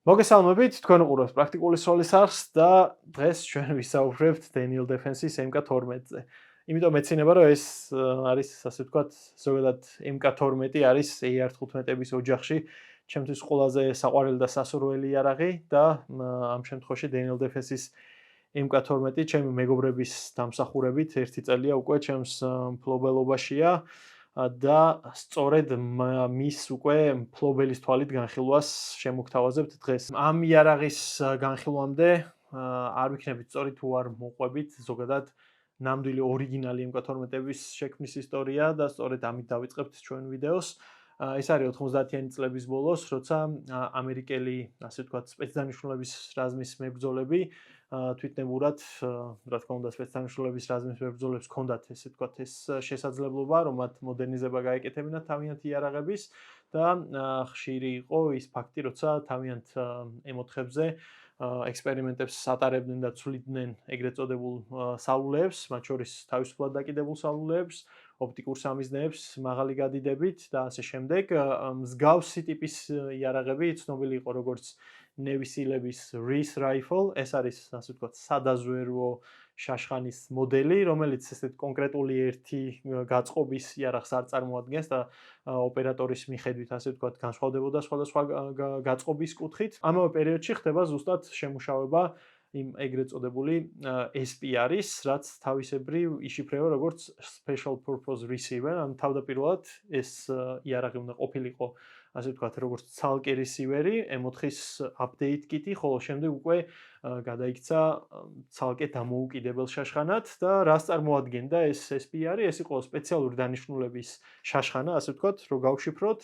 მოგესალმებით, თქვენ უყურებთ პრაქტიკული სოლის არხს და დღეს ჩვენ ვისაუბრებთ Daniel Defense-ის MK12-ზე. იმიტომ მეცინება, რომ ეს არის, ასე ვთქვათ, ზოგადად MK12 არის AR-15-ების ოჯახში ჩემთვის ყველაზე საყვარელი და სასურველი იარაღი და ამ შემთხვევაში Daniel Defense-ის MK12 ჩემი მეგობრების დამსახურებით ერთი წელია უკვე ჩემს მფლობელობაშია. და სწორედ მის უკვე მფლობელის თვალით განხილვას შემოგთავაზებთ დღეს. ამ იარაღის განხილვამდე არ ვიქნებით სწორი თუ არ მოყვებით ზოგადად ნამდვილი ორიგინალი MK12-ების შექმნის ისტორია და სწორედ ამით დავიწყებთ ჩვენ ვიდეოს. ეს არის 90-იანი წლების ბოლოს, როცა ამერიკელი, ასე ვთქვათ, სპეცდანიშნულების რაზმის მებრძოლები თვითნებურად, რა თქმა უნდა, სპეცდანიშნულების რაზმის მებრძოლებს ჰქონდათ, ესე ვთქვათ, ეს შესაძლებლობა, რომ მათ მოდერნიზება გაეკეთებინათ თავიანთი იარაღების და ხშირი იყო ის ფაქტი, როცა თავიანთ ემოთხებზე ექსპერიმენტებს ატარებდნენ და ცვლიდნენ ეგრეთ წოდებულ სალულეებს, მათ შორის თავისუფლად დაკიდებულ სალულეებს, ოპტიკურ სამიზნეებს, მაღალი გადიდებით და ასე შემდეგ. მსგავსი ტიპის იარაღები ცნობილი იყო როგორც Navy SEAL-ების Reese Rifle, ეს არის, ასე ვთქვათ, სადაზვერვო შაშხანის მოდელი, რომელიც ესეთ კონკრეტული ერთი გაწყობის იარაღს არ წარმოადგენს და ოპერატორის მიხედვით, ასე ვთქვათ, განსხვავდებოდა სხვადასხვა გაწყობის კუთხით. ამავე პერიოდში ხდება ზუსტად შემუშავება იმ ეგრეთ წოდებული SPR-ის, რაც თავისებრივ იშიფრება როგორც Special Purpose Receiver, ან თავდაპირველად ეს იარაღი უნდა ყოფილიყო, ასე ვთქვათ, როგორც ცალკე რისივერი, M4-ის update kit-ი, ხოლო შემდეგ უკვე გადაიქცა ცალკე დამოუკიდებელ შაშხანად და რას წარმოადგენდა ეს SPR-ი? ეს იყო სპეციალური დანიშნულების შაშხანა, ასე ვთქვათ, რომ გავშიფროთ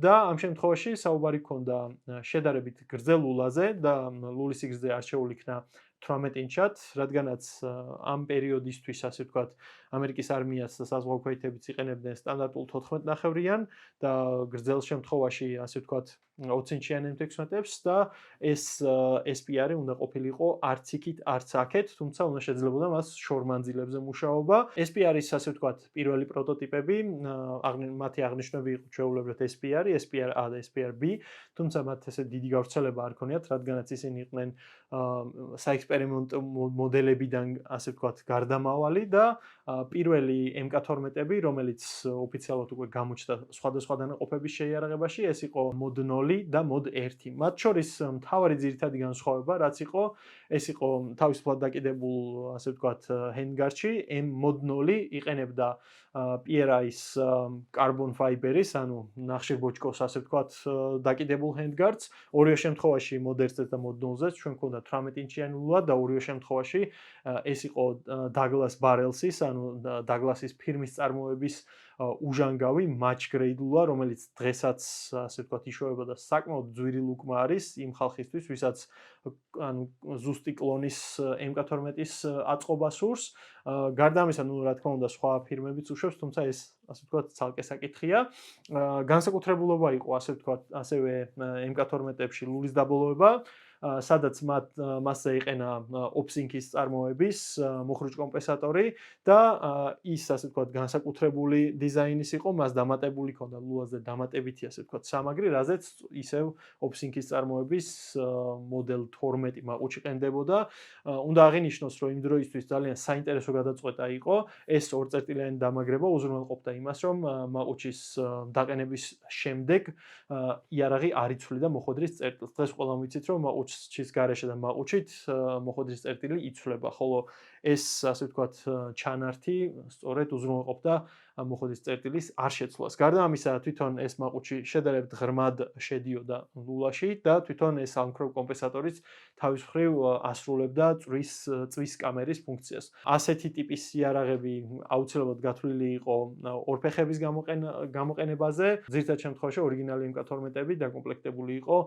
და ამ შემთხვევაში საუბარი ჰქონდა შედარებით გრძელ ლულაზე და ლულის სიგრძე არჩეული იქნა 18 ინჩად, რადგანაც ამ პერიოდისთვის, ასე ვთქვათ, ამერიკის არმიას და საზღვაო ქვეითებიც იყენებდნენ სტანდარტულ 14 ნახევრიან და გრძელ შემთხვევაში, ასე ვთქვათ, 20 ინჩიან M16-ებს და ეს SPR-ი უნდა ყოფილიყო არც იქით, არც აქეთ, თუმცა უნდა შეძლებოდა მას შორმანძილებზე მუშაობა. SPR-ის, ასე ვთქვათ, პირველი პროტოტიპები, მათი აღნიშვნები იყო ჩვეულებრივად SPR-ი, SPR-A და SPR-B, თუმცა მათ ესე დიდი გავრცელება არ ქონიათ, რადგანაც ისინი იყვნენ საექსპერიმენტო მოდელებიდან, ასე ვთქვათ, გარდამავალი და პირველი MK12-ები, რომელიც ოფიციალურად უკვე გამოჩნდა სხვადასხვა დანაყოფების შეიარაღებაში, ეს იყო Mod 0 და Mod 1. მათ შორის მთავარი ძირითადი განსხვავება, რაც იყო, ეს იყო თავისუფლად დაკიდებულ, ასე ვთქვათ, handguard-ში, Mod 0 იყენებდა PRI-ის carbon fiber-ის, ანუ ნახშირბოჭკოს, ასე ვთქვათ, დაკიდებულ handguards. ორივე შემთხვევაში Mod 1-ზე და Mod 0-ზე ჩვენ გვქონდა 18 ინჩიანი ლულა და ორივე შემთხვევაში ეს იყო Douglas Barrels-ის, ანუ Douglas-ის ფირმის წარმოების უჟანგავი match grade ლულა, რომელიც დღესაც, ასე ვთქვათ, იშოვებოდა საკმაოდ ძვირი ლუკმა არის იმ ხალხისთვის, ვისაც ანუ ზუსტი კლონის MK12-ის აწყობა სურს. გარდა ამისა, ნუ რა თქმა უნდა, სხვა ფირმებიც უშვებს, თუმცა ეს, ასე ვთქვათ, ცალკე საკითხია. განსაკუთრებულობა იყო, ასე ვთქვათ, ასევე MK12-ებში ლულის დაბოლოება, სადაც მასზე იყენა OPSINK-ის წარმოების მუხრუჭ კომპენსატორი და ის, ასე ვთქვათ, განსაკუთრებული დიზაინის იყო, მას დამატებული ჰქონდა ლულაზე დამატებითი, ასე ვთქვათ, სამაგრი, რაზეც ისევ OPSINK-ის წარმოების მოდელ 12 მაყუჩი ყენდებოდა. უნდა აღინიშნოს, რომ იმ დროისთვის ძალიან საინტერესო გადაწყვეტა იყო ეს ორწერტილიანი დამაგრება უზრუნველყოფდა იმას, რომ მაყუჩის დაყენების შემდეგ იარაღი არ იცვლიდა მოხვედრის წერტილს. დღეს ყველამ ვიცით, რომ მაყუჩის გარეშე და მაყუჩით მოხვედრის წერტილი იცვლება, ხოლო ეს, ასე ვთქვათ, ჩანართი სწორედ უზრუნველყოფდა მოხვედრის წერტილის არ შეცვლას. გარდა ამისა, თვითონ ეს მაყუჩი შედარებით ღრმად შედიოდა ლულაში და თვითონ ეს ალმქრობ კომპენსატორიც თავის მხრივ ასრულებდა წვის კამერის ფუნქციას. ასეთი ტიპის იარაღები აუცილებლად გათვლილი იყო ორფეხების გამოყენებაზე. ძირითად შემთხვევაში ორიგინალი MK12-ები დაკომპლექტებული იყო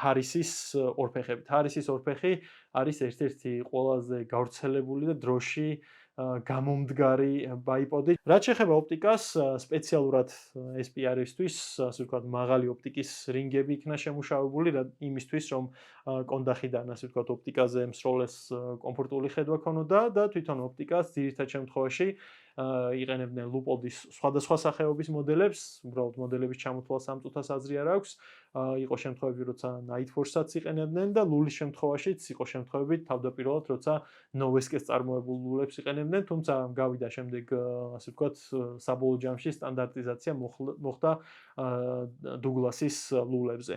Harris-ის ორფეხებით. Harris-ის ორფეხი არის ერთ-ერთი ყველაზე გავრცელებული და დროში გამომდგარი ბაიპოდი. რაც შეეხება ოპტიკას, სპეციალურად SPR-ისთვის, ასე ვთქვათ, მაღალი ოპტიკის რინგები იქნა შემუშავებული იმისთვის, რომ კონდახიდან, ასე ვთქვათ, ოპტიკაზე მსროლეს კომფორტული ხედვა ქონოდა და თვითონ ოპტიკას ძირითად შემთხვევაში იყენებდნენ ლუპოდის სხვადასხვა სახეობის მოდელებს, უბრალოდ მოდელების ჩამოთვალა სამწუთას აზრი არ აქვს. იყო შემთხვევები, როცა Night Force-ს იყენებდნენ და ლულის შემთხვევაშიც იყო შემთხვევები თავდაპირველად, როცა Novesque-ს წარმოებულ ლულებს იყენებდნენ, თუმცა გავიდა შემდეგ, ასე ვთქვათ, საბოლოო ჯამში სტანდარტიზაცია მოხდა Douglas-ის ლულებზე.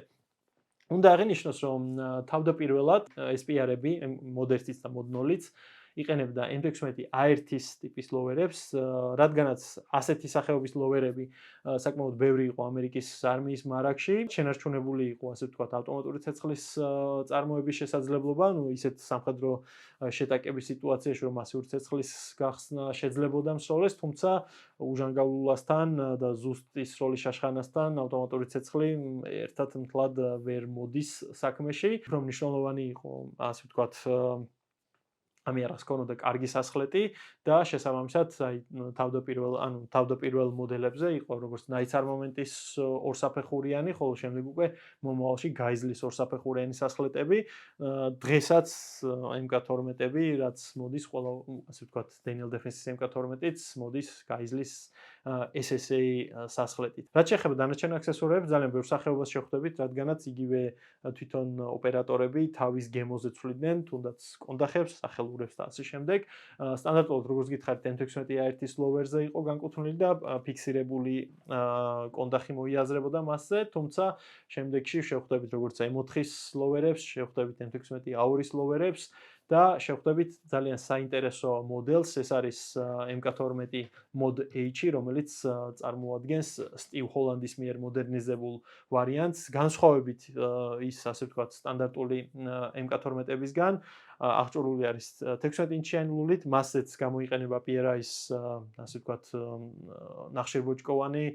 უნდა აღინიშნოს, რომ თავდაპირველად SPR-ები, Mod 1-იც და Mod 0-იც იყენებდა M16 A1-ის ტიპის ლოვერებს, რადგანაც ასეთი სახეობის ლოვერები საკმაოდ ბევრი იყო ამერიკის არმიის მარაგში, შენარჩუნებული იყო, ასე ვთქვათ, ავტომატური ცეცხლის წარმოების შესაძლებლობა, ისეთ სამხედრო შეტაკების სიტუაციაში, რომ მასიური ცეცხლის გახსნა შეძლებოდა მსროლეს, თუმცა უჟანგავლულასთან და ზუსტი სროლის შაშხანასთან ავტომატური ცეცხლი ერთად მთლად ვერ მოდის საქმეში. უფრო მნიშვნელოვანი იყო, ასე ვთქვათ, ამიერას ქონოდა კარგი სასხლეტი და შესაბამისად თავდაპირველ მოდელებზე იყო როგორც Night Armament-ის ორსაფეხურიანი, ხოლო შემდეგ უკვე მომავალში გაიზლის ორსაფეხურიანი სასხლეტები. დღესაც MK12-ები, რაც მოდის ყველა, ასე ვთქვათ, Daniel Defense-ის MK12-იც მოდის გაიზლის SSA სასხლეტით. რაც შეეხება დანარჩენ აქსესუარებს, ძალიან ბევრ სახეობას შევხვდებით, რადგანაც იგივე თვითონ ოპერატორები თავის გემოზე ცვლიდნენ, თუნდაც კონდახებს, სახელურებს და ასე შემდეგ. სტანდარტულად, როგორც გითხარით, M16 A1-ის ლოვერზე იყო განკუთვნილი და ფიქსირებული კონდახი მოიაზრებოდა მასზე, თუმცა შემდეგში შევხვდებით როგორც M4-ის ლოვერებს, შევხვდებით M16 A2-ის ლოვერებს და შევხვდებით ძალიან საინტერესო მოდელს, ეს არის MK12 Mod H, რომელიც წარმოადგენს Steve Holland-ის მიერ მოდერნიზებულ ვარიანტს, განსხვავებით ის, ასე ვთქვათ, სტანდარტული MK12-ებისგან, აღჭურვილი არის 16 ინჩიანი ლულით, მასზეც გამოიყენება PRI-ის, ასე ვთქვათ, ნახშირბოჭკოვანი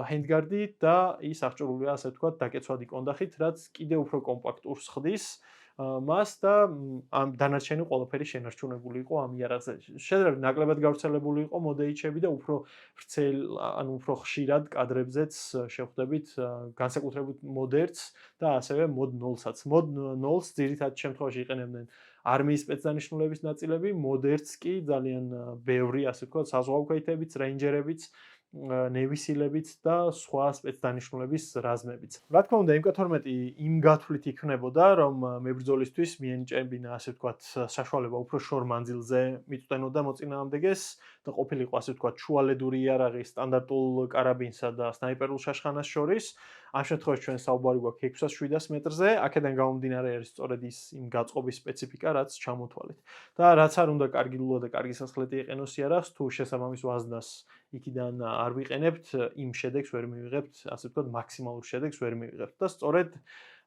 handguard-ი და ის აღჭურვილია, ასე ვთქვათ, დაკეცვადი კონდახით, რაც კიდევ უფრო კომპაქტურს ხდის მას და ამ დანარჩენი ყველაფერი შენარჩუნებული იყო ამ იარაღზე. შედარებით ნაკლებად გავრცელებული იყო Mod H-ები და უფრო ვრცელ, ანუ უფრო ხშირად კადრებზეც შევხვდებით განსაკუთრებით Mod 1-ს და ასევე Mod 0-საც. Mod 0-ს ძირითადად შემთხვევაში იყენებდნენ არმიის სპეცდანიშნულების ნაწილები, Mod 1-ს კი ძალიან ბევრი, ასე ვთქვათ, საზღვაო ქვეითებიც, რეინჯერებიც, ნევისილებიც და სხვა სპეცდანიშნულების რაზმებიც. რა თქმა უნდა, MK12 იმ გათვლით იქნებოდა, რომ მებრძოლისთვის მიენიჭებინა, ასე ვთქვათ, საშუალება უფრო შორ მანძილზე მიწვდენოდა მოწინააღმდეგეს და ყოფილიყო, ასე ვთქვათ, შუალედური იარაღი სტანდარტულ კარაბინსა და სნაიპერულ შაშხანას შორის. ამ შემთხვევაში ჩვენ საუბარი გვაქვს 600-700 მეტრზე, აქედან გამომდინარე არის სწორედ ის იმ გაწყობის სპეციფიკა, რაც ჩამოთვალეთ. და რაც არ უნდა კარგი ლულა და კარგი სასხლეტი იყენოს იარაღს, თუ შესაბამის ვაზნას იქიდან არ ვიყენებთ, იმ შედეგს ვერ მივიღებთ, ასე ვთქვათ, მაქსიმალურ შედეგს ვერ მივიღებთ და სწორედ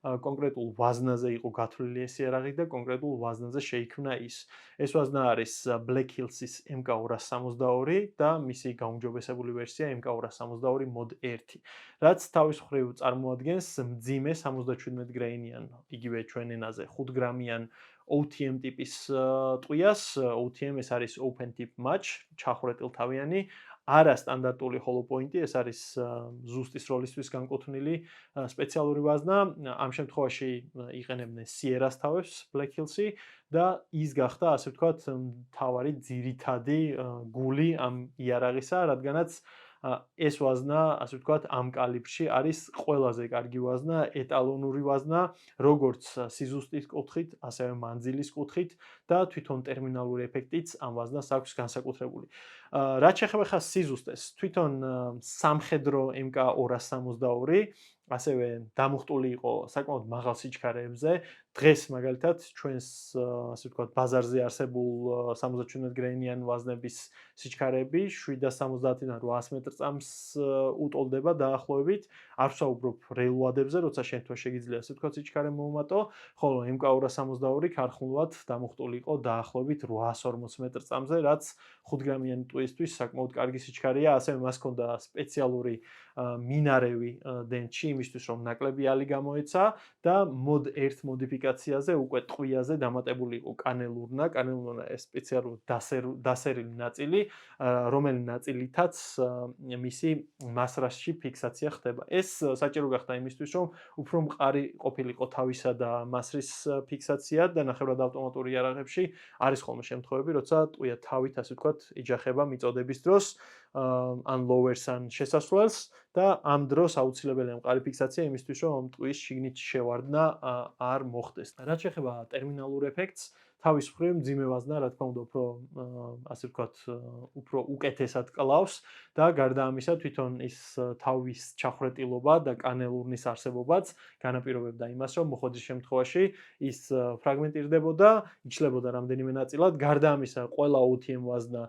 კონკრეტულ ვაზნაზე იყო გათვლილი ეს იარაღი და კონკრეტულ ვაზნაზე შეიქმნა ის. ეს ვაზნა არის Black Hills-ის MK262 და მისი გაუმჯობესებული ვერსია MK262 Mod 1, რაც თავის მხრივ წარმოადგენს მძიმე 77 გრეინიან, იგივე ჩვენ ენაზე 5 გრამიან OTM ტიპის ტყვიას. OTM ეს არის Open Tip Match, ჩახურეტილთავიანი, არა სტანდარტული ჰოლოპოინტი, ეს არის ზუსტი სროლისთვის განკუთვნილი სპეციალური ვაზნა. ამ შემთხვევაში იყენებდნენ Sierra-ს თავებს Black Hills-ი და ის გახდა, ასე ვთქვათ, მთავარი ძირითადი გული ამ იარაღისა, რადგანაც ეს ვაზნა, ასე ვთქვათ, ამ კალიბრში არის ყველაზე კარგი ვაზნა, ეტალონური ვაზნა, როგორც სიზუსტის კუთხით, ასევე მანძილის კუთხით და თვითონ ტერმინალური ეფექტიც ამ ვაზნას აქვს განსაკუთრებული. რაც შეეხება ხა სიზუსტეს, თვითონ სამხედრო MK262 ასევე დამუხტული იყო საკმაოდ მაღალ სიჩქარეებზე. დღეს მაგალითად ჩვენს, ასე ვთქვათ, ბაზარზე არსებულ 77 გრეინიან ვაზნების სიჩქარეები 770-დან 800 მეტრწამს უტოლდება დაახლოებით. არ ვსაუბრობ რეილვადებზე, როცა შენ თვითონ შეგიძლია, ასე ვთქვათ, სიჩქარე მოუმატო, ხოლო MK262 ქარხნულად დამუხტული იყო დაახლოებით 840 მეტრწამზე, რაც 5 გრამიანი ტვისთვის საკმაოდ კარგი სიჩქარეა, ასევე მას ჰქონდა სპეციალური მინარევი დენჩი იმისთვის, რომ ნაკლები ალი გამოეცა და Mod 1 მოდიფიკაცია სპეციფიკაციაზე უკვე ტყვიაზე დამატებული იყო კანელურნა ეს სპეციალური დასერილი ნაწილი, რომელი ნაწილითაც მისი მასრასში ფიქსაცია ხდება. ეს საჭირო გახდა იმისთვის, რომ უფრო მყარი ყოფილიყო თავისა და მასრის ფიქსაცია და ნახევრად ავტომატური იარაღებში არის ხოლმე შემთხვევები, როცა ტყვია თავით, ასე ვთქვათ, იჯახება მიწოდების დროს ან lowers ან შესასვლელს და ამ დროს აუცილებელია მყარი ფიქსაცია იმისთვის, რომ ამ ტყვის შიგნით შევარდნა არ მოხდეს. რაც შეეხება ტერმინალურ ეფექტს, თავის მხრივ მძიმე ვაზნა, რა თქმა უნდა, ასე ვთქვათ, უფრო უკეთესად კლავს და გარდა ამისა, თვითონ ის თავის ჩახრეტილობა და კანელურნის არსებობაც განაპირობებდა იმას, რომ მოხდის შემთხვევაში ის ფრაგმენტირდებოდა, იშლებოდა რამდენიმე ნაწილად. გარდა ამისა, ყველა OTM ვაზნა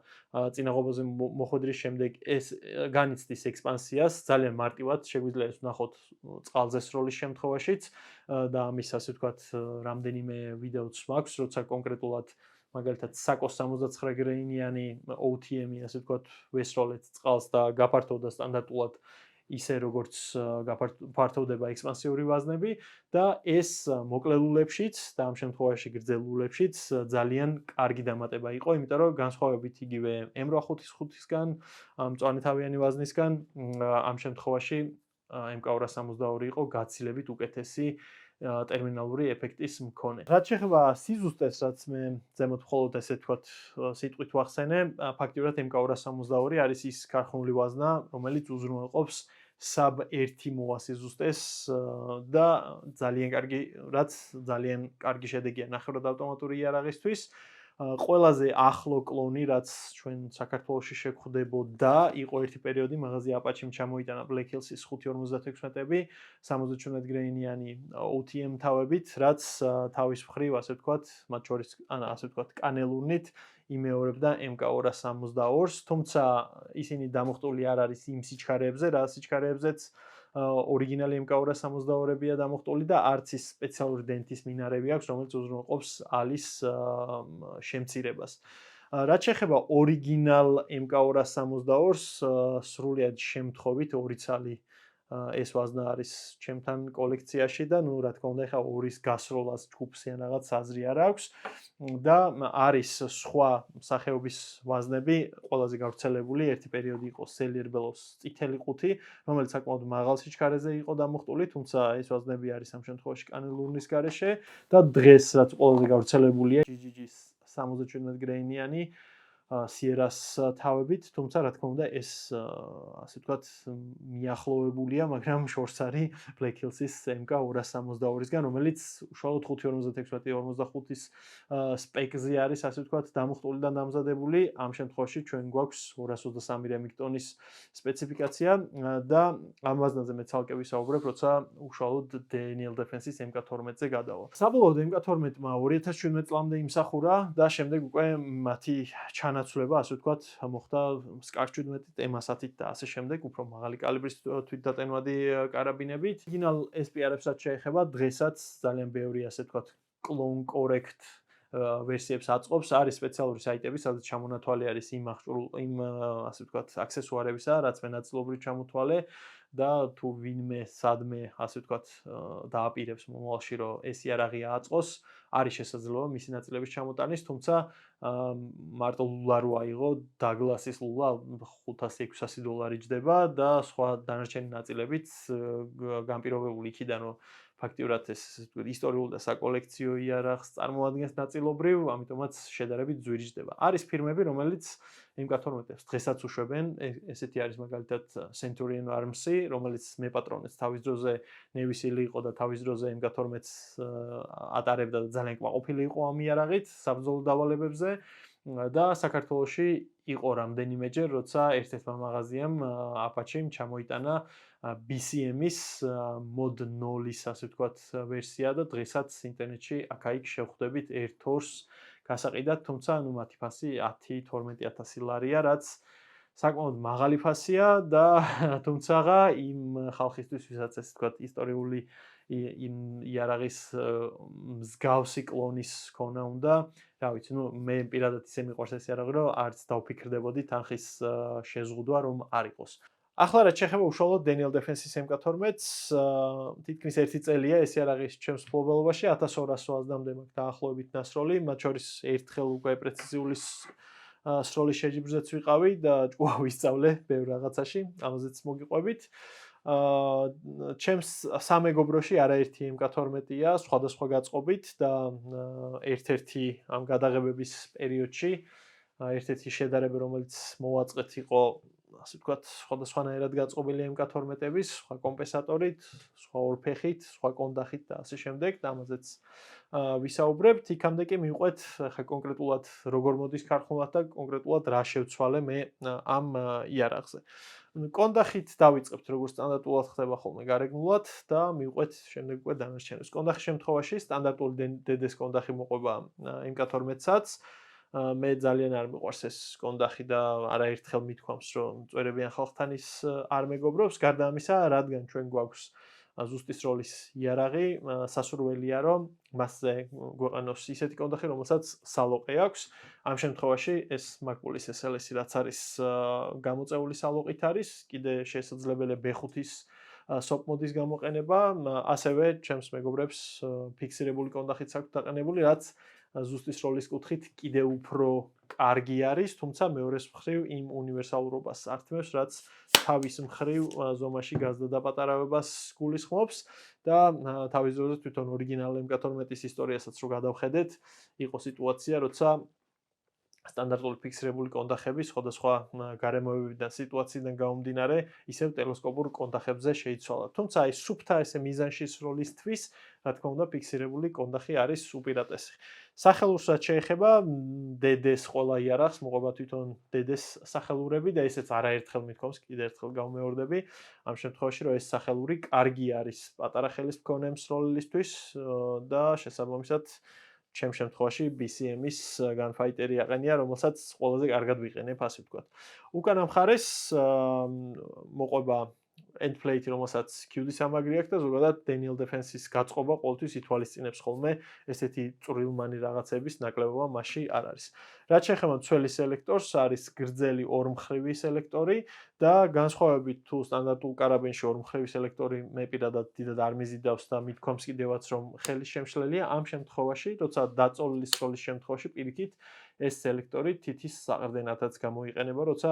წინაღობაზე მოხდრის შემდეგ ეს განიცდის ექსპანსიას, ძალიან მარტივად შეგვიძლია ეს ვნახოთ წყალზე სროლის შემთხვევაშიც და ამის ასე ვთქვათ რამდენიმე ვიდეოც მაქვს, როცა კონკრეტულად მაგალითად საკოს 69 გრეინიანი OTM-ი ასე ვთქვათ ვესროლეთ წყალს და გაფართოვდა სტანდარტულად ისე როგორც გაფართოვდება ექსპანსიური ვაზნები და ეს მოკლელულებშიც და ამ შემთხვევაში გრძელულებშიც ძალიან კარგი დამატება იყო, იმიტომ რომ განსხვავებით იგივე M855-ისგან, მწვანეთავიანი ვაზნისგან, ამ შემთხვევაში MK262 იყო გაცილებით უკეთესი ტერმინალური ეფექტის მქონე. რაც შეეხება სიზუსტეს, რაც მე ზემოთ მხოლოდ ესე ვთქვათ სიტყვით ვახსენე, ფაქტიურად MK262 არის ის ქარხნული ვაზნა, რომელიც უზრუნველყოფს sub 1 მოვა სიზუსტეს და ძალიან კარგი შედეგია ნახევრად ავტომატური იარაღისთვის. ყველაზე ახლო კლონი, რაც ჩვენ საქართველოში შეგვხვდებოდა, იყო ერთი პერიოდი, მაღაზია Apache-მ ჩამოიტანა Black Hills-ის 556-ები, 77 გრეინიანი OTM თავებით, რაც თავის მხრივ, ასე ვთქვათ, მათ შორის, ასე ვთქვათ, კანელურნით იმეორებდა MK262-ს, თუმცა ისინი დამოხტული არ არის იმ სიჩქარეებზე, რა სიჩქარეებზეც ორიგინალი MK262-ებია დამოხტული და არც ის სპეციალური დენთის მინარევი აქვს, რომელიც უზრუნველყოფს ალის შემცირებას. რაც შეეხება ორიგინალ MK262-ს, სრულიად შემთხვევით 2 ცალი ეს ვაზნა არის ჩემთან კოლექციაში და ნუ რა თქმა უნდა ეხა ორის გასროლას ჯგუფს ან რაღაც აზრი არ აქვს და არის სხვა სახეობის ვაზნები, ყველაზე გავრცელებული ერთი პერიოდი იყო Cellier Belos წითელი ყუთი, რომელიც საკმაოდ მაღალ სიჩქარეზე იყო დამოხტული, თუმცა ეს ვაზნები არის ამ შემთხვევაში კანელურნის გარეშე და დღეს რაც ყველაზე გავრცელებულია GGG-ს 77 გრეინიანი Sierra-ს თავებით, თუმცა რა თქმა უნდა ეს ასე ვთქვათ მიახლოვებულია, მაგრამ შორს არის Black Hills-ის MK262-ისგან, რომელიც უშუალოდ 556-45-ის სპეკზე არის, ასე ვთქვათ, დამოხტული და დამზადებული. ამ შემთხვევაში ჩვენ გვაქვს 223 Remington-ის სპეციფიკაცია და ამ ვაზნაზე მე ცალკე ვისაუბრებ, როცა უშუალოდ Daniel Defense-ის MK12-ზე გადავალ. საბოლოოდ MK12-მა 2017 წლამდე იმსახურა და შემდეგ უკვე მათი ჩანაცვლება, ასე ვთქვათ, მოხდა SCAR-17, M-10 და ასე შემდეგ, უფრო მაღალი კალიბრის თვითდატენვადი კარაბინებით. ორიგინალ SPR-ებსაც შეეხება, დღესაც ძალიან ბევრი, ასე ვთქვათ, clone correct ვერსიებს აწყობს, არის სპეციალური საიტები, სადაც ჩამონათვალი არის იმ ასე ვთქვათ, აქსესუარებისა, რაც მე ნაწილობრივ ჩამოთვალე და თუ ვინმე სადმე, ასე ვთქვათ, დააპირებს მომავალში, რომ ეს იარაღი აწყოს, არის შესაძლებლობა მისი ნაწილების ჩამოტანის, თუმცა მარტო ლულა რო აიღო, დაგლასის ლულა $500-600 ჯდება და სხვა დანარჩენი ნაწილებიც განპირობებული იქიდან, რომ ფაქტიურად ეს ისტორიულ და საკოლექციო იარაღს წარმოადგენს ნაწილობრივ, ამიტომაც შედარებით ძვირი ჯდება. არის ფირმები, რომელიც MK12-ებს დღესაც უშვებენ, ესეთი არის მაგალითად Centurion Arms-ი, რომელიც მეპატრონეც თავის დროზე ნევისილი იყო და თავის დროზე MK12-ს ატარებდა და ძალიან კმაყოფილი იყო ამ იარაღით საბრძოლო დავალებებზე და საქართველოში იყო რამდენიმეჯერ, როცა ერთ-ერთმა მაღაზიამ Apache-მ ჩამოიტანა BCM-ის Mod 0-ის, ასე ვთქვათ, ვერსია და დღესაც ინტერნეტში აქ-იქ შევხვდებით ერთ-ორს გასაყიდად, თუმცა ნუ მათი ფასი 10-12,000 ლარია, რაც საკმაოდ მაღალი ფასია და თუმცა იმ ხალხისთვის, ვისაც ეს ვთქვათ, ისტორიული იმ იარაღის მსგავსი კლონის ქონა უნდა, რა ვიცი, ნუ მე პირადად ისე მიყვარს ეს იარაღი, რომ არც დავფიქრდებოდი თანხის შეზღუდვა რომ არ იყოს. ახლა რაც შეეხება უშუალოდ Daniel Defense-ის MK12-ს, თითქმის 1 წელია ესე არ არის ჩემს მფლობელობაში 1200 სვაზდამდე მაქვს დაახლოებით დასროლი, მათ შორის ერთხელ უკვე პრეციზიული სროლის შეჯიბრზეც ვიყავი და ჭკუა ვისწავლე ბევრ რაღაცაში, ამაზეც მოგიყვებით. ჩემს სამეგობროში არაერთი MK12-ია, სხვადასხვა გაწყობით და ერთ-ერთი ამ გადაღებების პერიოდში ერთ-ერთი შედარება, რომელიც მოვაწყეთ, იყო ასე ვთქვათ, სხვადასხვანაირად გაწყობილი MK12-ების, სხვა კომპენსატორით, სხვა ორფეხით, სხვა კონდახით და ასე შემდეგ და ამაზეც ვისაუბრებთ. იქამდე კი მივყვეთ ხა კონკრეტულად როგორ მოდის ქარხნულად და კონკრეტულად რა შევცვალე მე ამ იარაღზე. კონდახით დავიწყებთ როგორც სტანდარტულად ხდება ხოლმე გარეგნულად და მივყვეთ შემდეგ უკვე დანარჩენებს. კონდახის შემთხვევაში სტანდარტული DD-ს კონდახი მოყვება MK12-საც. მე ძალიან არ მიყვარს ეს კონდახი და არაერთხელ მithქვამს რომ წვერებიან ხალხთან ის არ მეგობრობს. გარდა ამისა, რადგან ჩვენ გვაქვს ზუსტი სროლის იარაღი, სასურველია რომ მასზე გვეყანოს ისეთი კონდახი, რომელსაც სალოყი აქვს. ამ შემთხვევაში ეს მაგპულის SLS-ი რაც არის გამოწეული სალოყით არის, კიდე შესაძლებელია B5-ის სოპ-მოდის გამოყენება, ასევე ჩემს მეგობრებს ფიქსირებული კონდახიც აქვს დაყენებული, რაც ზუსტი სროლის კუთხით კიდევ უფრო კარგი არის, თუმცა მეორეს მხრივ იმ უნივერსალურობას ართმევს, რაც თავის მხრივ ზომაში გაზრდა დაპატარავებას გულისხმობს და თავის დროზე თვითონ ორიგინალ MK12-ის ისტორიასაც რო გადავხედეთ, იყო სიტუაცია, როცა სტანდარტული ფიქსირებული კონდახები სხვადასხვა გარემოებებიდან სიტუაციიდან გამომდინარე ისევ ტელესკოპურ კონდახებზე შეიცვალა. თუმცა აი სუფთა ესე მიზანში სროლისთვის, რა თქმა უნდა, ფიქსირებული კონდახი არის უპირატესი. სახელურს რაც შეეხება DD-ს ყველა იარაღს მოყვება თვითონ DD-ს სახელურები და ესეც არაერთხელ მithქვამს, კიდევ ერთხელ გამეორდები. ამ შემთხვევაში რომ ეს სახელური კარგი არის პატარა ხელის მქონე მსროლელისთვის და შესაბამისად ჩემ შემთხვევაში BCM-ის gunfighter-ი აყენია, რომელსაც ყველაზე კარგად ვიყენებ, ასე ვთქვათ. უკანა მხარეს მოყვება endplate-ი, რომელსაც QD სამაგრი აქვს და ზოგადად Daniel Defense-ის გაწყობა ყოველთვის ითვალისწინებს ხოლმე ესეთი წვრილმანი რაღაცების ნაკლებობა მასში არ არის. რაც შეეხება მცველი სელექტორს, არის გრძელი ორმხრივი სელექტორი და განსხვავებით თუ სტანდარტულ კარაბინში ორმხრივი სელექტორი მე პირადად დიდად არ მიზიდავს და მithქვამს კიდევაც რომ ხელის შემშლელია, ამ შემთხვევაში, როცა დაწოლილი სროლის შემთხვევაში პირიქით ეს სელექტორი თითის საყრდენათაც გამოიყენება, როცა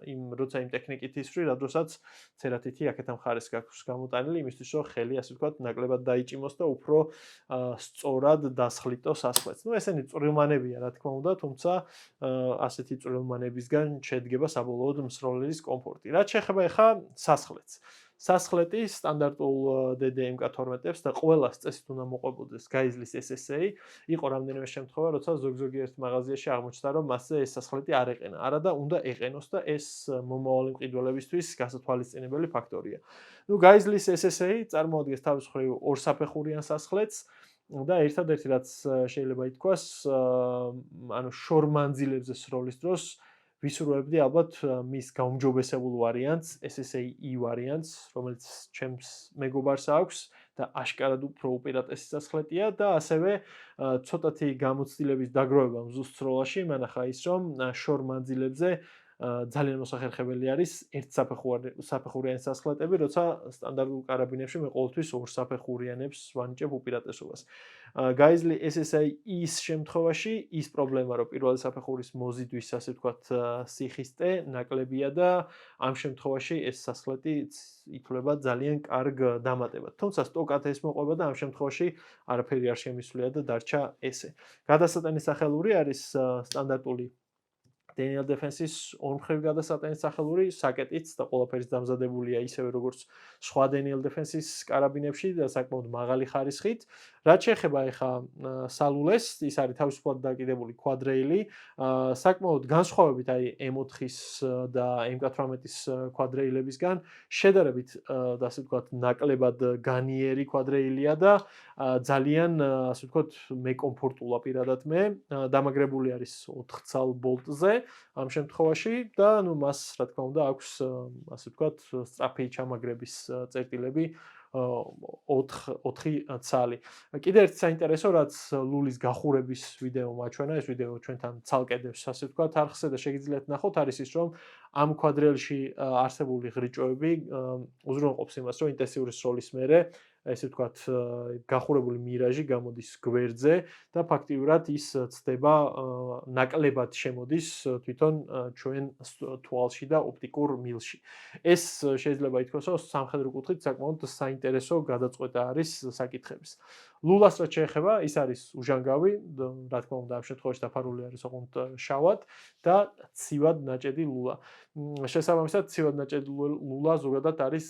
იმ ტექნიკით ისვრი, რადგანაც ცერათითი აქეთან მხარეს გაქვს გამოტანილი, იმისთვის რომ ხელი, ასე ვთქვათ, ნაკლებად დაიჭიმოს და უფრო სწორად დასხლიტოს ასხლეთს. ნუ ესენი წვრილმანებია, რა თქმა უნდა, თუმცა ასეთი წვრილმანებისგან შედგება საბოლოოდ მსროლელის კომფორტი. რაც შეეხება ახლა სასხლეთს. სასხლეტი სტანდარტულ DD MK12-ებს და ყველას წესით უნდა მოყვებოდეს გაიზლის SSA. იყო რამდენიმე შემთხვევა, როცა ზოგ-ზოგიერთ მაღაზიაში აღმოჩნდა, რომ მასზე ეს სასხლეტი არ ეყენა. არადა უნდა ეყენოს და ეს მომავალი მყიდველებისთვის გასათვალისწინებელი ფაქტორია. ნუ გაიზლის SSA წარმოადგენს თავის მხრივ ორსაფეხურიან სასხლეტს და ერთადერთი რაც შეიძლება ითქვას, ანუ შორმანძილებზე სროლის დროს ვისურვებდი ალბათ მის გაუმჯობესებულ ვარიანტს, SSA-E ვარიანტს, რომელიც ჩემს მეგობარს აქვს და აშკარად უფრო უპირატესი სასხლეტია და ასევე ცოტათი გამოცდილების დაგროვება ზუსტ სროლაში, მანახა ის რომ შორმანძილებზე ძალიან მოსახერხებელი არის ერთსაფეხურიანი სასხლეტები, როცა სტანდარტულ კარაბინებში მე ყოველთვის ორსაფეხურიანებს ვანიჭებ უპირატესობას. გაიზლი SSA-ის შემთხვევაში ის პრობლემა, რომ პირველი საფეხურის მოზიდვის, ასე ვთქვათ, სიხისტე ნაკლებია და ამ შემთხვევაში ეს სასხლეტი ითვლება ძალიან კარგ დამატებად. თუმცა სტოკად ეს მოყვება და ამ შემთხვევაში არაფერი არ შემისვლია და დარჩა ესე. გადასატანის სახელური არის სტანდარტული Daniel Defense-ის ორმხრივი გადასატანის სახელური, საკეტიც და ყველაფერის დამზადებულია ისევე როგორც სხვა Daniel Defense-ის კარაბინებში და საკმაოდ მაღალი ხარისხით. რაც შეეხება ახლა სალულეს, ის არის თავისუფლად დაკიდებული quadrail-ი, საკმაოდ განსხვავებით აი M4-ის და MK18-ის quadrail-ებისგან, შედარებით და ასე ვთქვათ, ნაკლებად განიერი quadrail-ია და ძალიან ასე ვთქვათ, მეკომფორტულა პირადად მე. დამაგრებული არის 4 ცალ ბოლტზე ამ შემთხვევაში და ნუ მას რა თქმა უნდა აქვს ასე ვთქვათ სწრაფი ჩამაგრების წერტილები 4 ცალი. კიდევ ერთი საინტერესო, რაც ლულის გახურების ვიდეო მაჩვენა, ეს ვიდეო ჩვენთან ცალკედებს, ასე ვთქვათ, არხზე და შეგიძლიათ ნახოთ, არის ის, რომ ამ კვადრელში არსებული ღრიჭოები უზრუნველყოფს იმას, რომ ინტენსიური სროლის მერე ესე ვთქვათ, გახურებული მირაჟი გამოდის გვერდზე და ფაქტიურად ის ცდება ნაკლებად შემოდის თვითონ ჩვენ თვალში და ოპტიკურ მილში. ეს შეიძლება ითქვას, რომ სამხედრო კუთხით საკმაოდ საინტერესო გადაწყვეტა არის საკითხების. ლულას რაც შეეხება, ის არის უჟანგავი, რა თქმა უნდა, ამ შემთხვევაში დაფარული არის ოღონდ შავად და ცივად ნაჭედი ლულა. შესაბამისად, ცივად ნაჭედი ლულა ზოგადად არის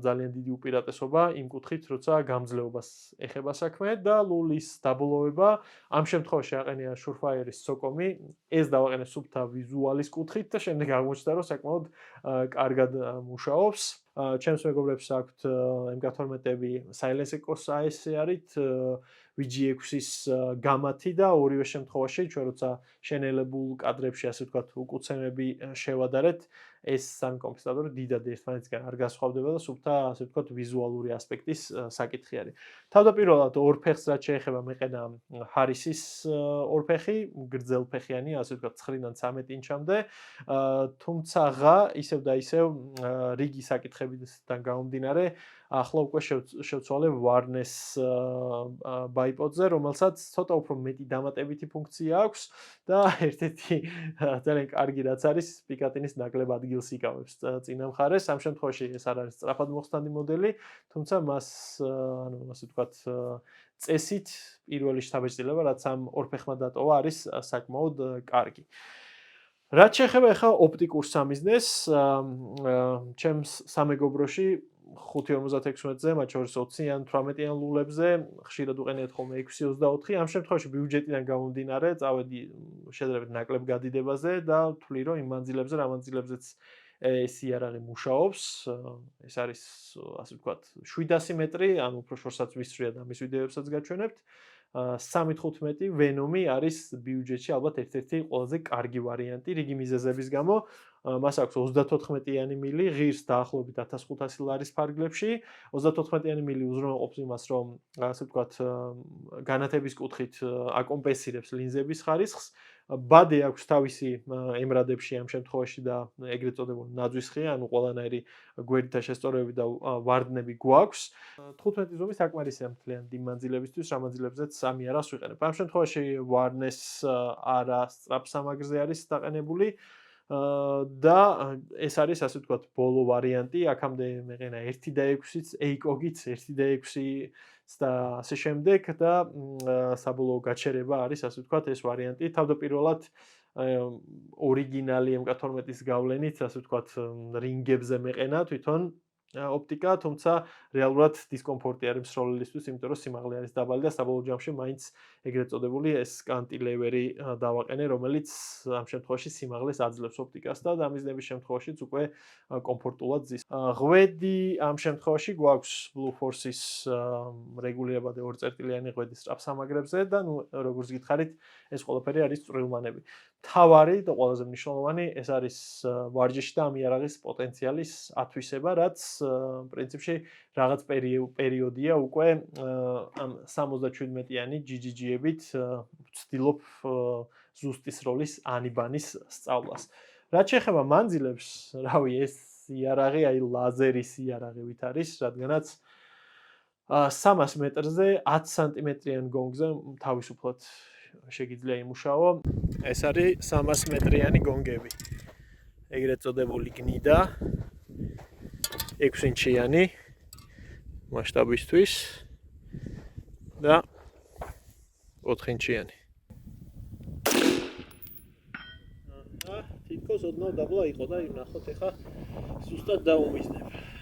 ძალიან დიდი უპირატესობა იმ კუთხით, როცა გამძლეობას ეხება საქმე და ლულის დაბოლოება ამ შემთხვევაში აყენია Surefire-ის სოკომი, ეს დავაყენე სუფთა ვიზუალის კუთხით და შემდეგ აღმოჩნდა, რომ საკმაოდ კარგად მუშაობს. ჩემს მეგობრებს აქვთ MK12-ები Silence Echo-ს ASR-ით, VG6-ის გამათი და ორივე შემთხვევაში ჩვენ როცა შენელებულ კადრებში ასე ვთქვათ უკუცემები შევადარეთ, ეს სამი კომპოზიტორი დიდად ერთმანეთისგან არ გასხვავდება და სუფთა ასე ვთქვათ ვიზუალური ასპექტის საკითხი არის. თავდაპირველად ორ ფეხს რაც შეეხება მეყენა Harris-ის ორ ფეხი, გრძელფეხიანი, ასე ვთქვათ 9-დან 13 ინჩამდე, თუმცა ისევ და ისევ რიგი საკითხებიდან გამომდინარე, ახლა უკვე შევცვალე Warnes ბაიპოდზე, რომელსაც ცოტა უფრო მეტი დამატებითი ფუნქცია აქვს და ერთ-ერთი ძალიან კარგი რაც არის, პიკატინის ნაკლებ ადგილს იკავებს წინა მხარეს. ამ შემთხვევაში ეს არ არის სწრაფად მოხსნადი მოდელი, თუმცა მას, ანუ ასე ვთქვათ, წესით პირველი შთაბეჭდილება, რაც ამ ორ ფეხმა დატოვა, არის საკმაოდ კარგი. რაც შეეხება ახლა ოპტიკურ სამიზნეს, ჩემს სამეგობროში 5.56-ზე, მათ შორის 20-ან, 18-ან ლულებზე, ხშირად უყენიათ ხოლმე 6.24. ამ შემთხვევაში ბიუჯეტიდან გამომდინარე, წავედი შედარებით ნაკლებ გადიდებაზე და ვთვლი, რომ იმ მანძილებზე, რა მანძილებზეც ეს იარაღი მუშაობს, ეს არის, ასე ვთქვათ, 700 მეტრი, ან უფრო შორსაც ვისწრიად ამის ვიდეოებსაც გაჩვენებთ. 3.15 Venom-ი არის ბიუჯეტში ალბათ ერთ-ერთი ყველაზე კარგი ვარიანტი რიგი მიზეზების გამო. მას აქვს 34-იანი მილი, ღირს დაახლოებით 1500 ლარის ფარგლებში. 34-იანი მილი უზრუნველყოფს იმას, რომ ასე ვთქვათ, განათების კუთხით აკომპენსირებს ლინზების ხარისხს. ბადე აქვს თავისი ემრადებში ამ შემთხვევაში და ეგრეთ წოდებული ნაძვისხია, ანუ ყველანაირი გვერდითა შესწორებები და ვარდნები გვაქვს. 15 ზომის საკმარისია მთლიანი დი მანძილებისთვის, რა მანძილებზეც სამი არას ვიყენებ. ამ შემთხვევაში Warnes არა სწრაფსამაგრზე არის დაყენებული და ეს არის ასე ვთქვათ ბოლო ვარიანტი, აქამდე მეყენა 1.6-იც, ACOG-იც 1.6 და ასე შემდეგ და საბოლოო გაჩერება არის ასე ვთქვათ ეს ვარიანტი. თავდაპირველად ორიგინალი MK12-ის გავლენით ასე ვთქვათ რინგებზე მეყენა თვითონ ოპტიკა, თუმცა რეალურად დისკომფორტი არის მსროლელისთვის, იმიტომ რომ სიმაღლე არის დაბალი და საბოლოო ჯამში მაინც ეგრეთ წოდებული ეს კანტილევერი დავაყენე, რომელიც ამ შემთხვევაში სიმაღლეს აძლევს ოპტიკას და დამიზნების შემთხვევაშიც უკვე კომფორტულად ზის. ღვედი ამ შემთხვევაში გვაქვს Blue Force-ის რეგულირებადი ორწერტილიანი ღვედი სწრაფსამაგრებზე და ნუ როგორც გითხარით, ეს ყველაფერი არის წვრილმანები. თავარი და ყველაზე მნიშვნელოვანი ეს არის ვარჯიში და ამ იარაღის პოტენციალის ათვისება, რაც პრინციპში რაღაც პერიოდია უკვე ამ 77-იანი GGG-ებით ვცდილობ ზუსტის როლის ანიბანის სწავლას. რაც შეეხება მანძილებს, რავი, ეს იარაღი აი ლაზერის იარაღივით არის, რადგანაც 300 მეტრზე 10 სანტიმეტრიან გონგზე თავისუფლად შეგიძლია იმუშაო. ეს არის 300 მეტრიანი გონგები. ეგრეთ წოდებული გნიდა 6 ინჩიანი მასშტაბისთვის და 4 ინჩიანი. თითქოს ოდნავ დაბლა იყო და ნახოთ ახლა ზუსტად დაუმიზნებ.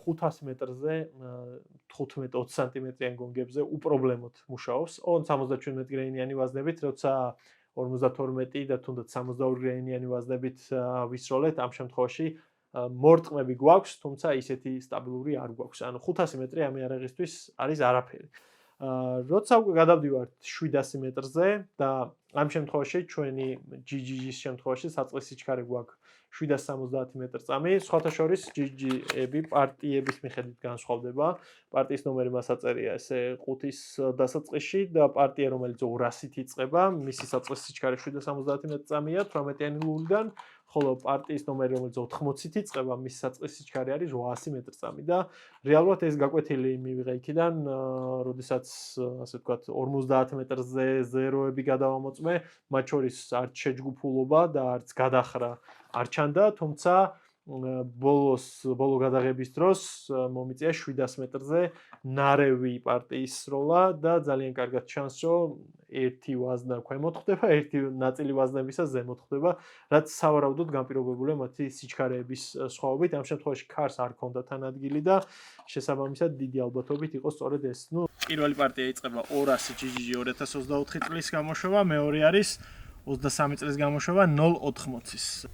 500 მეტრზე 15-20 სანტიმეტრიან გონგებზე უპრობლემოდ მუშაობს. 57 გრეინიანი ვაზნებით, როცა 52 და თუნდაც 62 გრეინიანი ვაზნებით ვისროლეთ, ამ შემთხვევაში მორტყმები გვაქვს, თუმცა ისეთი სტაბილური არ გვაქვს. ანუ 500 მეტრი ამ იარაღისთვის არის არაფერი. როცა უკვე გადავდივართ 700 მეტრზე და ამ შემთხვევაში ჩვენი GG-ის შემთხვევაში საწყის სიჩქარე გვაქვს 770 მეტრწამი. სხვათა შორის GG-ები პარტიების მიხედვით განსხვავდება. პარტიის ნომერი მას აწერია ესე 5-ის დასაწყისში და პარტია რომელიც 200-ით იწყება, მისი საწყის სიჩქარე 770 მეტრწამია 18-იანი ლულიდან, ხოლო პარტიის ნომერი რომელიც 80-ით იწყება, მისი საწყის სიჩქარე არის 800 მეტრწამი და რეალურად ეს გაკვეთილი მივიღე იქიდან, როდესაც ასე ვთქვათ 50 მეტრზე ზეროები გადავამოწმე, მათ შორის არც შეჯგუფულობა და არც გადახრა არ ჩანდა, თუმცა ბოლო გადაღების დროს მომიწია 700 მეტრზე ნარევი პარტიის სროლა და ძალიან კარგად ჩანს, რომ ერთი ვაზნა ქვემოთ ხდება, ერთი ნაწილი ვაზნებისა ზემოთ ხდება, რაც სავარაუდოდ განპირობებულია მათი სიჩქარეების სხვაობით. ამ შემთხვევაში ქარს არ ქონდა თანადგილი და შესაბამისად დიდი ალბათობით იყო სწორედ ეს. პირველი პარტია იწყება 200 GG 2024 წლის გამოშვება, მეორე არის 23 წლის გამოშვება 080-ის.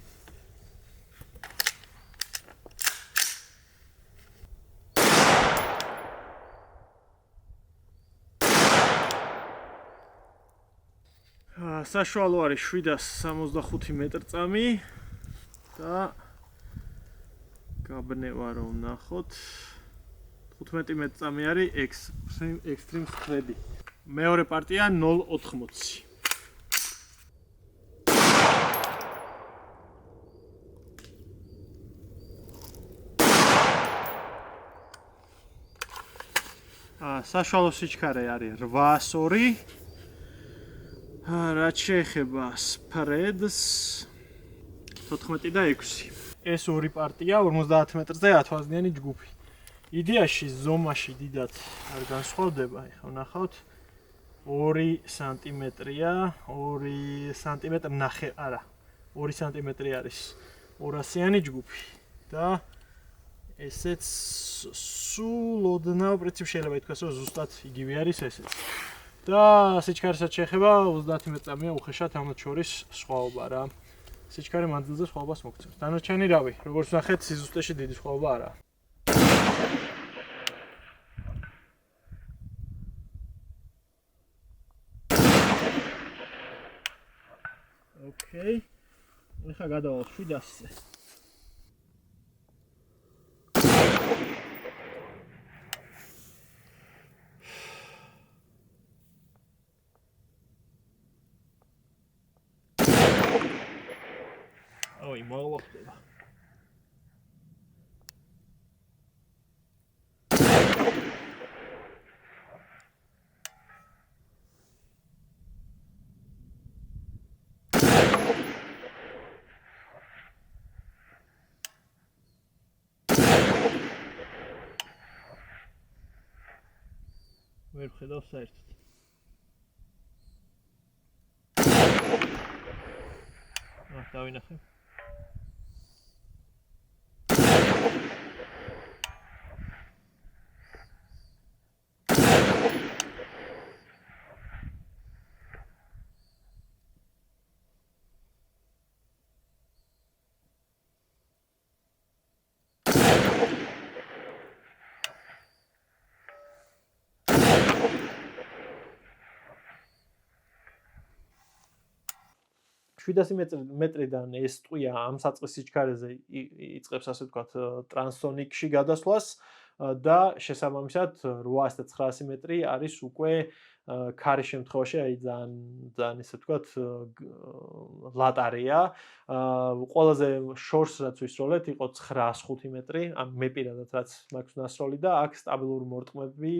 საშუალო არის 765 მეტრწამი და გაბნევა რომ ნახოთ 15 მეტრწამი არის extreme spread-ი. მეორე პარტია 080. საშუალო სიჩქარე არის 802. რაც შეეხება spreads 14 და 6. ეს ორი პარტია 50 მეტრზე 10 ვაზნიანი ჯგუფი. იდეაში ზომაში დიდად არ განსხვავდება, ეხლა ვნახავთ 2 სანტიმეტრია, 2 სანტიმეტრი ნახე, არა, 2 სანტიმეტრი არის 200-იანი ჯგუფი და ესეც სულ ოდნავ პრინციპში შეიძლება ითქვას, რომ ზუსტად იგივე არის ესეც. და სიჩქარესაც შეეხება 30 მეტრწამია უხეშად ამათ შორის სხვაობა რა. სიჩქარე მანძილზე სხვაობას მოგცემს. დანარჩენი რავი, როგორც ნახეთ, სიზუსტეში დიდი სხვაობა არა. ოკეი. ეხლა გადავალ 700-ზე. ой, мало ხდება. ვერ ხედავ საერთოდ. დავინახე. მეტრიდან ეს ტყვია ამ საწყის სიჩქარეზე იწყებს ასე ვთქვათ ტრანსონიკში გადასვლას და შესაბამისად 800 და 900 მეტრი არის უკვე ქარის შემთხვევაში აი ძალიან ესე ვთქვათ ლატარია. ყველაზე შორს რაც ვისროლეთ იყო 905 მეტრი, ამ მე პირადად რაც მაქვს ნასროლი და აქ სტაბილური მორტყმები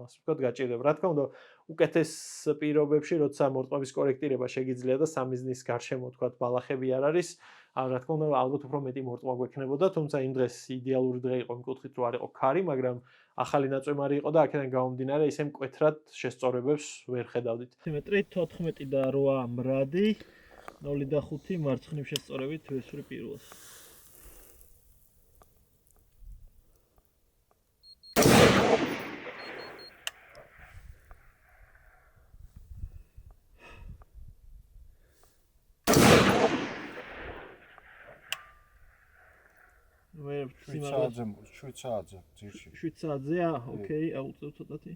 ასე ვთქვათ გაჭირდება. რა თქმა უნდა უკეთეს პირობებში, როცა მორტყმების კორექტირება შეგიძლია და სამიზნის გარშემო ვთქვათ ბალახები არ არის, რა თქმა უნდა ალბათ უფრო მეტი მორტყმა გვექნებოდა, თუმცა იმ დღეს idеალური დღე იყო იმ კუთხით რომ არ იყო ქარი, მაგრამ ახალი ნაწვემარი იყო და აქედან გამომდინარე ისე მკვეთრად შესწორებებს ვერ ხედავდით. მეტრი 14 და 8 მრადი 0 და 5 მარცხნივ შესწორებით ვესვრი პირველს. 7 საათზე ძირში. 7 საათზეა? ოკეი, აუწევ ცოტათი.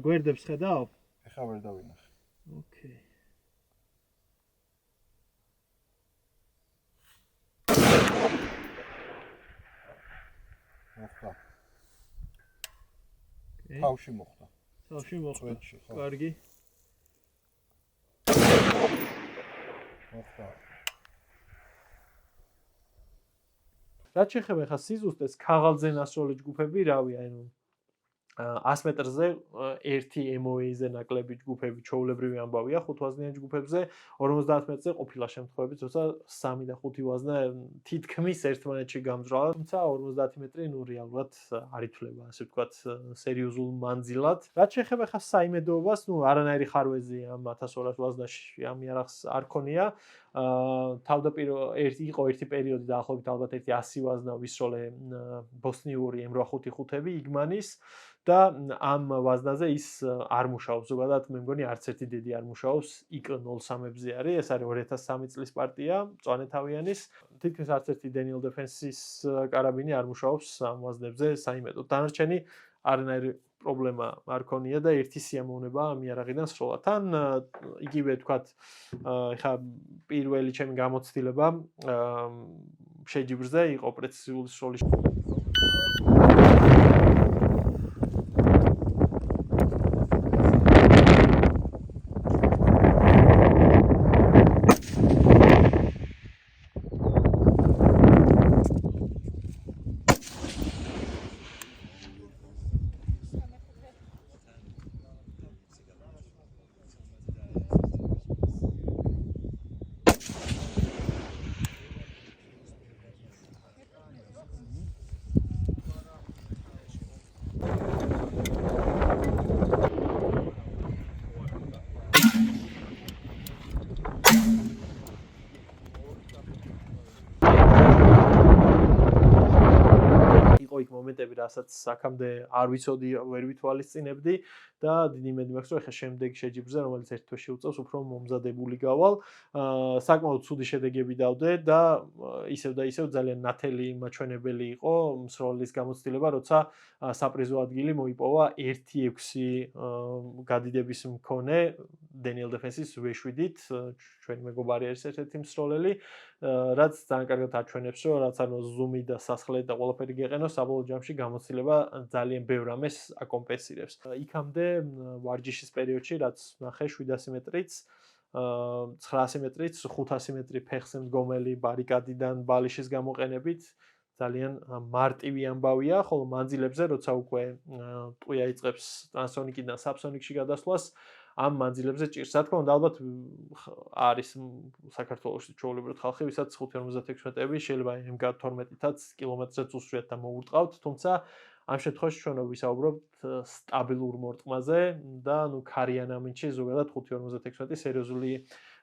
გვერდებს ხედავ? ეხა ვერ დავინახე. ოკეი. მოხდა. ოკეი. თავში მოხდა. თავში მოხდა. წვეთში, ხო. კარგი. მოხდა. რაც შეეხება ხა სიზუსტეს ქაღალდზე ნასროლი ჯგუფები, რავი, ანუ 100 მეტრზე ერთი MOA-ზე ნაკლები ჯგუფები ჩაულებრივი ამბავია 5 ვაზნიან ჯგუფებზე 50 მეტრზე ყოფილა შემთხვევები, თორსა 3 და 5 ვაზნა თითქმის ერთმანეთში გამძრალა, თუმცა 50 მეტრი ნუ რეალურად არ ითვლება, ასე ვთქვათ, სერიოზულ მანძილად. რაც შეეხება ხა საიმედოობას, ნუ არანაირი ხარვეზი ამ 1200 ვაზნაში ამ იარაღს არ ქონია. თავდაპირველად იყო ერთი პერიოდი დაახლოებით ალბათ ერთი 100 ვაზნა ვისროლე ბოსნიური M855-ები იგმანის და ამ ვაზნაზე ის არ მუშაობს. ზოგადად მე მგონი არც ერთი დიდი არ მუშაობს. IK-03-ზე არის, ეს არის 2003 წლის პარტია, მწვანეთავიანის. თითქმის არც ერთი Daniel Defense-ის კარაბინი არ მუშაობს ამ ვაზნებზე საიმედოდ. დანარჩენი არანაირი პრობლემა არ ქონია და ერთი სიამოვნება ამ იარაღიდან სრულად. თან იგივე თქვათ, ეხა პირველი ჩემი გამოცდილება შეჯიბრზე იყო პრეციზიული სროლის მომენტები, რასაც აქამდე არ ვიცოდი, ვერ ვითვალისწინებდი და დიდი იმედი მაქვს, რომ ეხა შემდეგ შეჯიბრზე, რომელიც ერთ თვეში უწევს, უფრო მომზადებული გავალ. საკმაოდ ცუდი შედეგები დავდე და ისევ და ისევ ძალიან ნათელი მაჩვენებელი იყო სროლის გამოცდილება, როცა საპრიზო ადგილი მოიპოვა 1-6 გადიდების მქონე Daniel Defense-ის V7-ით, ჩვენი მეგობარი არის ერთ-ერთი მსროლელი, რაც ძალიან კარგად აჩვენებს, რომ რაც ანუ ზუმი და სასხლე და ყველაფერი გეყენოს, საბოლოო ჯამში გამოცდილება ძალიან ბევრ ამას აკომპენსირებს. იქამდე ვარჯიშის პერიოდში, რაც ნახე 700 მეტრიც, 900 მეტრიც, 500 მეტრი ფეხზე მდგომელი ბარიკადიდან ბალიშის გამოყენებით ძალიან მარტივი ამბავია, ხოლო მანძილებზე, როცა უკვე ტყვია იწყებს ტრანსონიკიდან საბსონიკში გადასვლას, ამ მანძილებზე ჭირს. რა თქმა უნდა, ალბათ არის საქართველოში ჩვეულებრივ ხალხი, ვისაც 5.56 მეტრები შეიძლება MK12-ითაც კილომეტრზე უსვიათ და მოურტყავთ, თუმცა ამ შემთხვევაში ჩვენ ვისაუბრობთ სტაბილურ მორტყმაზე და ნუ ქარიან ამინჩი ზოგადად 5.56 სერიოზული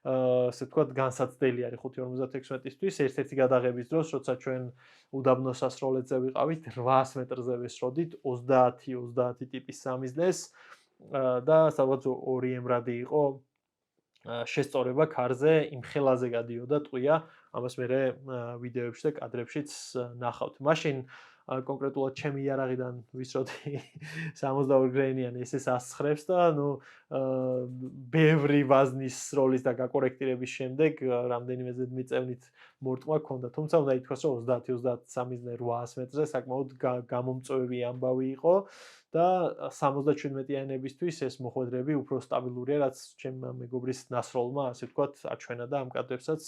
ასე ვთქვათ განსაცდელი არის 5.56-ისთვის. ერთ-ერთი გადაღების დროს, როცა ჩვენ უდაბნო სასროლეთზე ვიყავით 800 მეტრზე ვესროდით 30 ტიპის სამიზნეს და სადღაც 2 ემრადი იყო შესწორება ქარზე, იმ ხელაზე გადიოდა ტყვია, ამას მე ვიდეოებში და კადრებშიც ნახავთ. მაშინ კონკრეტულად ჩემი იარაღიდან ვისროდი 62 გრეინიანი SS-109-ს და ნუ ბევრი ვაზნის სროლის და გაკორექტირების შემდეგ რამდენიმე ზედმიწევნით მორტყმა ჰქონდა. თუმცა უნდა ითქვას, რომ 30-33 800 მეტრზე საკმაოდ გამომწვევი ამბავი იყო და 77-იანებისთვის ეს მოხვედრები უფრო სტაბილურია, რაც ჩემ მეგობრის ნასროლმა, ასე ვთქვათ, აჩვენა და ამ კადრებსაც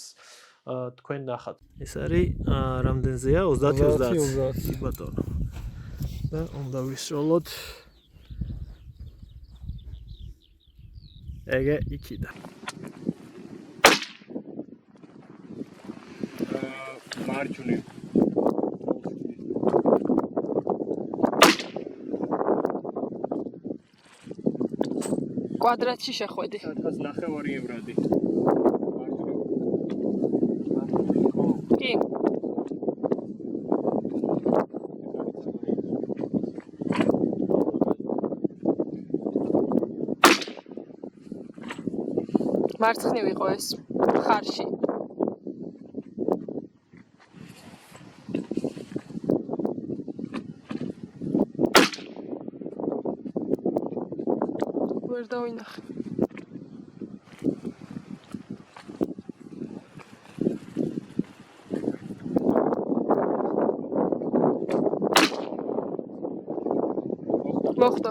თქვენ ნახავთ. ეს არის რამდენზეა? 30-30. ბატონო. და უნდა ვისროლოთ. ეგე იქიდან. მარჯვნივ. კვადრატში შეხვედი. სადღაც 9 ევროდი. კი. მარცხნივ იყო ეს ხარში. ვერ დავინახე. მოხდა.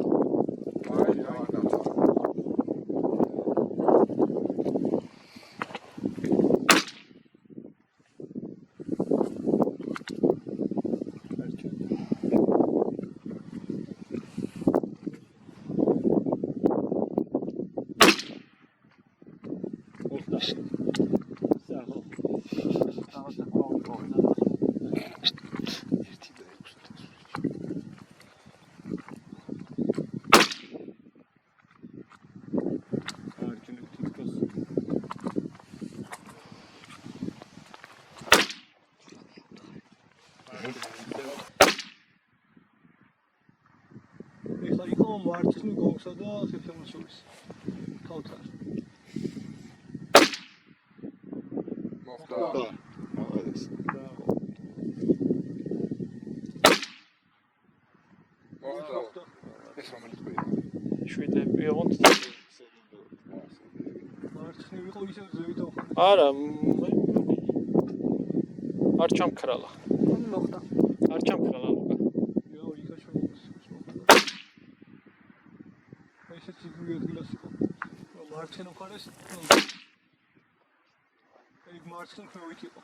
ეხლა იყო მარცხნივ გონგსა და სექტემბერს შორის. თავთან. მოხდა. ეს რომელიც ქვია. 7-ები ოღონდ. მარცხნივ იყო ისე ზევით ახლა. არა, არ ჩამქრალა. მოხდა. არ ჩამქრალა ლუკა. იო, იქა შევოს. ესეც იგვიადგილას იყო. მარცხნივ მხარეს. ეგ მარცხნივ ქვევით იყო.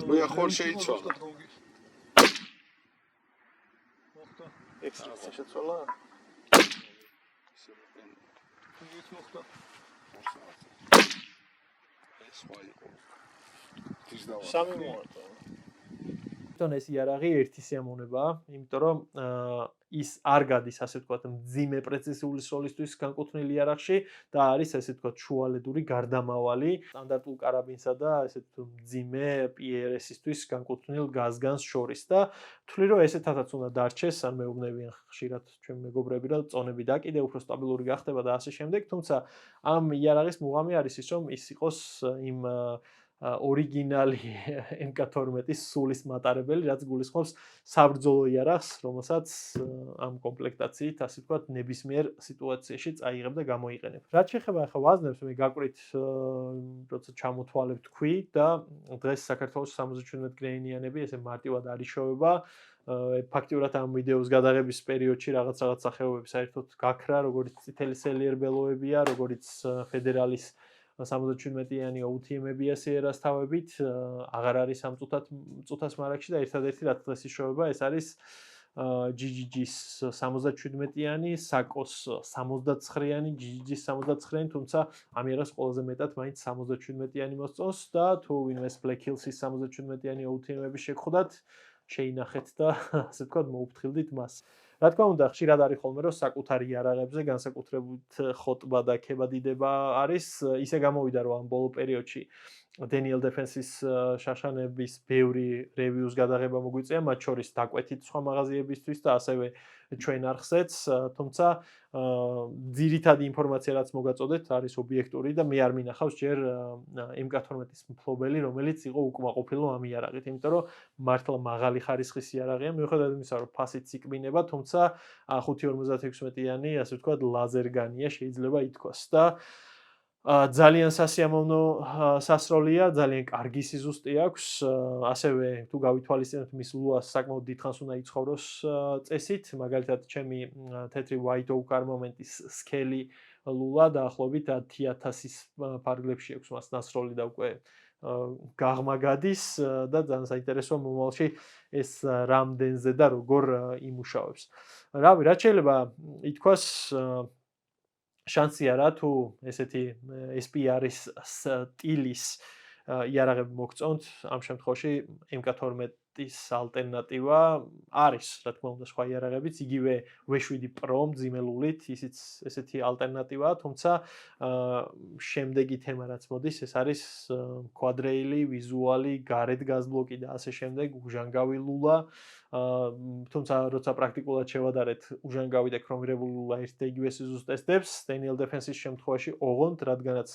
ვია ხორ შეიცვალა. მოხდა. ექსტრა შეცვალა. ის მოხდა. ეს ვაი იყო. ის დავა. სამი მოარტა. თვითონ ეს იარაღი ერთი სიამოვნებაა, იმიტომ რომ ის არ გადის ასე ვთქვათ მძიმე პრეციზიული სოლისთვის განკუთვნილ იარაღში და არის ასე ვთქვათ შუალედური გარდამავალი სტანდარტულ კარაბინსა და ესე მძიმე PRS-ისთვის განკუთვნილ გაზგანს შორის და ვთვლი რომ ესეთათაც უნდა დარჩეს, ან მეუბნებიან ხშირად ჩემი მეგობრები რომ წონები და კიდევ უფრო სტაბილური გახდება და ასე შემდეგ, თუმცა ამ იარაღის მუღამი არის ის რომ ის იყოს იმ ორიგინალი MK12-ის სულის მატარებელი, რაც გულისხმობს საბრძოლო იარაღს, რომელსაც ამ კომპლექტაციით, ასე ვთქვათ, ნებისმიერ სიტუაციაში წაიღებ და გამოიყენებ. რაც შეეხება ახლა ვაზნებს, მე გაკვირით, როცა ჩამოთვალებ თქვი და დღეს საქართველოს 77 გრეინიანები ესე მარტივად არ იშოვება. ფაქტიურად ამ ვიდეოს გადაღების პერიოდში რაღაც სახეობები საერთოდ გაქრა, როგორც წითელი სელიერბელოებია, როგორც ფედერალის 77-იანი OTM-ებია სიერას თავებით, აღარ არის ამ წუთას მარაგში და ერთადერთი რაც დღეს იშოვება, ეს არის GGG-ს 77-იანი, SACO-ს 69-იანი, GGG-ს 69-იანი, თუმცა ამიერას ყველაზე მეტად მაინც 77-იანი მოსწონს და თუ ვინმეს Black Hills-ის 77-იანი OTM-ები შეგხვდათ, შეინახეთ და ასე ვთქვათ, მოუფრთხილდით მას. რა თქმა უნდა, ხშირად არის ხოლმე, რომ საკუთარი იარაღებზე განსაკუთრებით ხოტბა და ქებადიდება არის, ისე გამოვიდა, რომ ამ ბოლო პერიოდში Daniel Defense-ის შაშანების ბევრი რევიუს გადაღება მოგვიწია, მათ შორის დაკვეთით სხვა მაღაზიებისთვის და ასევე ჩვენ არხზეც, თუმცა ძირითადი ინფორმაცია რაც მოგაწოდეთ არის ობიექტური და მე არ მინახავს ჯერ MK12-ის მფლობელი, რომელიც იყო უკმაყოფილო ამ იარაღით, იმიტომ რომ მართლა მაღალი ხარისხის იარაღია, მიუხედავად იმისა, რომ ფასით იკბინება, თუმცა 5.56-იანი, ასე ვთქვათ, ლაზერგანია შეიძლება ითქვას და ძალიან სასიამოვნო სასროლია, ძალიან კარგი სიზუსტე აქვს, ასევე თუ გავითვალისწინებთ მის ლუას საკმაოდ დიდხანს უნდა იცხოვროს წესით, მაგალითად ჩემი თეთრი White Oak Armament-ის სკელი ლულა დაახლოებით 10,000-ის ფარგლებში აქვს მას ნასროლი და უკვე გაღმა გადის და ძალიან საინტერესოა მომავალში ეს რამდენზე და როგორ იმუშავებს. რავი, რაც შეიძლება ითქვას შანსია რა თუ ესეთი SPR-ის სტილის იარაღები მოგწონთ, ამ შემთხვევაში MK12-ის ალტერნატივა არის, რა თქმა უნდა, სხვა იარაღებიც, იგივე V7 Pro მძიმელულით, ისიც ესეთი ალტერნატივაა, თუმცა შემდეგი თემა რაც მოდის, ეს არის კვადრეილი, ვიზუალი, გარეთ გაზბლოკი და ასე შემდეგ, უჟანგავი ლულა. თუმცა როცა პრაქტიკულად შევადარეთ უჟანგავი და ქრომირებული ლულა ერთ და იგივე სიზუსტ ტესტებს, Daniel Defense-ის შემთხვევაში ოღონდ, რადგანაც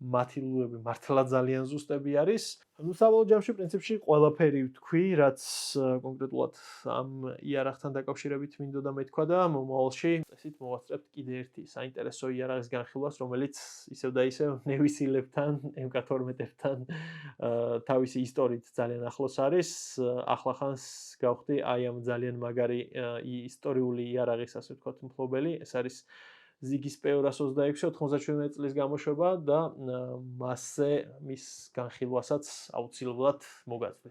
მათი ლულები მართლა ძალიან ზუსტები არის. ნუ საბოლოო ჯამში პრინციპში ყველაფერი ვთქვი, რაც კონკრეტულად ამ იარაღთან დაკავშირებით მინდოდა მეთქვა და მომავალში წესით მოვასწრებთ კიდე ერთი საინტერესო იარაღის განხილვას, რომელიც ისევ და ისევ ნევისილებთან, MK12-ებთან თავისი ისტორიით ძალიან ახლოს არის. ახლახანს გავხდი აი ამ ძალიან მაგარი ისტორიული იარაღის, ასე ვთქვათ, მფლობელი. ეს არის Zigis P226 97 წლის გამოშვება და მასზე მის განხილვასაც აუცილებლად მოგაძვრით.